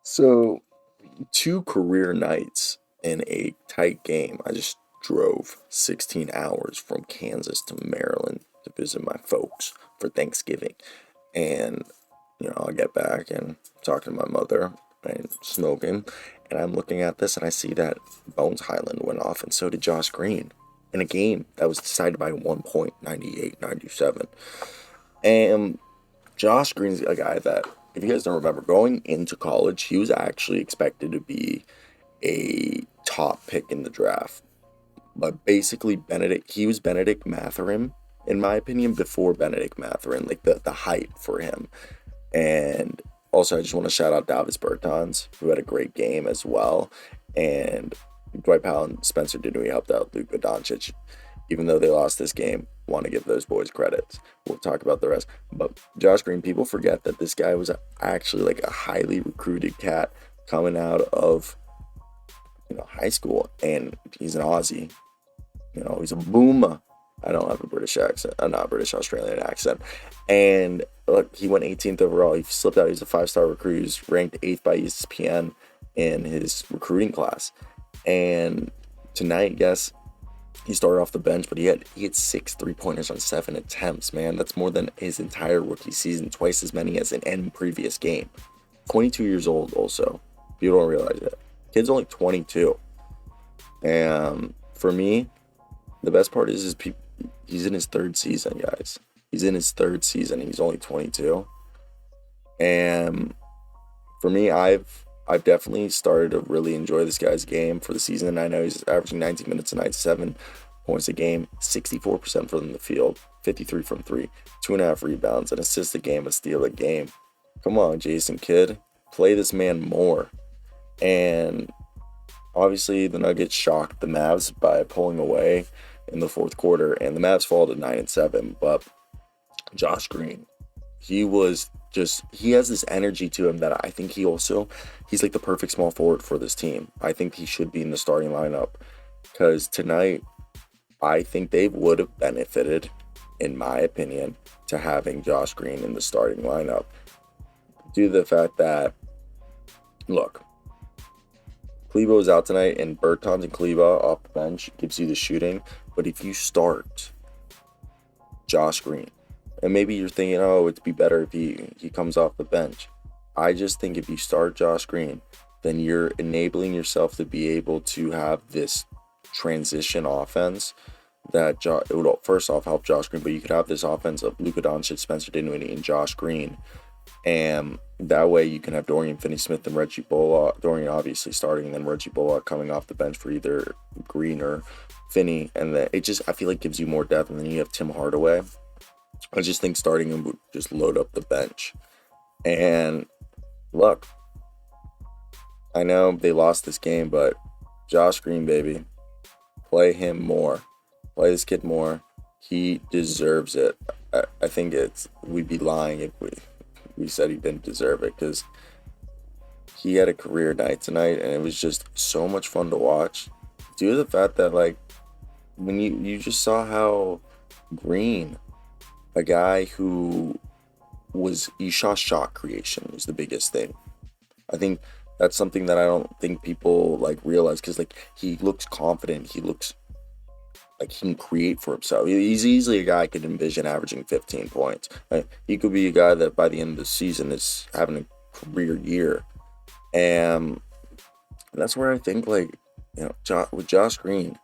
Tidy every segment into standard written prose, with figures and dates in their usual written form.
So, two career nights in a tight game. I just drove 16 hours from Kansas to Maryland to visit my folks for Thanksgiving. And, I get back and talking to my mother and smoking. And I'm looking at this and I see that Bones Highland went off and so did Josh Green in a game that was decided by 1 point, 98-97. And Josh Green's a guy that, if you guys don't remember, going into college, he was actually expected to be a top pick in the draft. But basically, he was Benedict Mathurin, in my opinion, before Benedict Mathurin, like the hype for him. And also, I just want to shout out Davis Bertans, who had a great game as well. And Dwight Powell and Spencer Dinwiddie helped out Luka Doncic. Even though they lost this game, want to give those boys credits. We'll talk about the rest. But Josh Green, people forget that this guy was actually like a highly recruited cat coming out of high school, and he's an Aussie. He's a boomer. I don't have a British accent. I'm not British Australian accent. And look, he went 18th overall. He slipped out. He's a 5-star recruit. He was ranked 8th by ESPN in his recruiting class. And tonight, yes, he started off the bench, but he had 6 3-pointers on 7 attempts, man. That's more than his entire rookie season, twice as many as in any previous game. 22 years old also. People don't realize it. Kid's only 22. And for me, the best part is he's in his third season, guys. He's in his third season. He's only 22. And for me, I've definitely started to really enjoy this guy's game for the season. I know he's averaging 19 minutes a night, 7 points a game, 64% from the field, 53 from 3, 2.5 rebounds, an assist a game, a steal a game. Come on, Jason Kidd. Play this man more. And obviously, the Nuggets shocked the Mavs by pulling away in the fourth quarter, and the Mavs fall to 9-7. But Josh Green, he has this energy to him that I think he's like the perfect small forward for this team. I think he should be in the starting lineup because tonight, I think they would have benefited, in my opinion, to having Josh Green in the starting lineup due to the fact that, look, Kleba is out tonight, and Bertans and Kleba off the bench gives you the shooting. But if you start Josh Green, and maybe you're thinking, oh, it'd be better if he comes off the bench. I just think if you start Josh Green, then you're enabling yourself to be able to have this transition offense that it would first off help Josh Green, but you could have this offense of Luka Doncic, Spencer Dinwiddie, and Josh Green. And that way you can have Dorian Finney-Smith and Reggie Bullock. Dorian obviously starting, and then Reggie Bullock coming off the bench for either Green or Finney. And then I feel like gives you more depth. And then you have Tim Hardaway. I just think starting him would just load up the bench. And look, I know they lost this game, but Josh Green, baby, play him more. Play this kid more. He deserves it. I think we'd be lying if we said he didn't deserve it, because he had a career night tonight, and it was just so much fun to watch. Due to the fact that, like, when you just saw how Green, a guy who he saw shot creation was the biggest thing. I think that's something that I don't think people like realize, because like he looks confident, he looks like he can create for himself. He's easily a guy I could envision averaging 15 points. He could be a guy that by the end of the season is having a career year, and that's where I think, like, with Josh Green,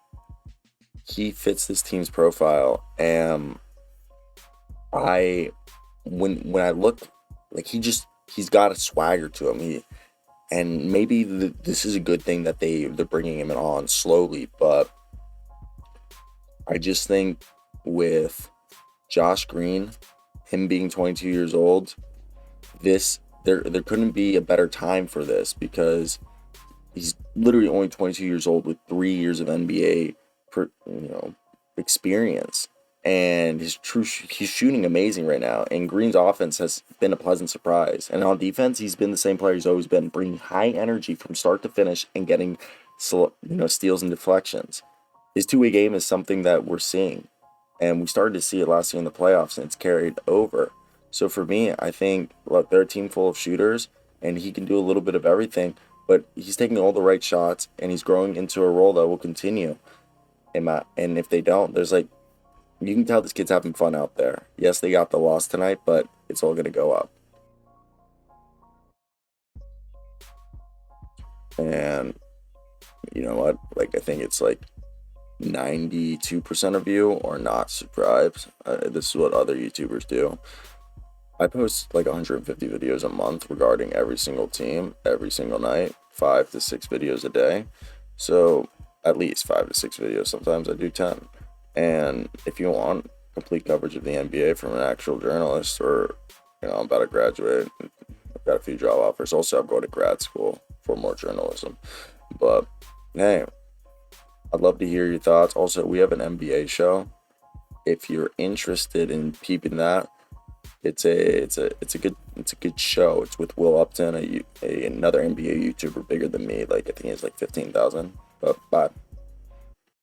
he fits this team's profile. And when I look, like, he's got a swagger to him. And maybe this is a good thing that they're bringing him on slowly, but I just think with Josh Green, him being 22 years old, there couldn't be a better time for this, because he's literally only 22 years old with 3 years of NBA experience, and he's shooting amazing right now. And Green's offense has been a pleasant surprise, and on defense, he's been the same player he's always been, bringing high energy from start to finish and getting steals and deflections. His two-way game is something that we're seeing, and we started to see it last year in the playoffs, and it's carried over. So for me, I think, look, they're a team full of shooters, and he can do a little bit of everything, but he's taking all the right shots and he's growing into a role that will continue. And if they don't, there's like, you can tell this kid's having fun out there. Yes, they got the loss tonight, but it's all going to go up. And you know what? Like, I think it's like 92% of you are not subscribed. This is what other YouTubers do. I post like 150 videos a month regarding every single team, every single night, 5 to 6 videos a day. So at least 5 to 6 videos. Sometimes I do 10. And if you want complete coverage of the NBA from an actual journalist, or I'm about to graduate, I've got a few job offers. Also, I'm going to grad school for more journalism. But hey, I'd love to hear your thoughts. Also, we have an NBA show. If you're interested in peeping that, it's a good show. It's with Will Upton, another NBA YouTuber bigger than me. Like, I think he's like 15,000. But bye.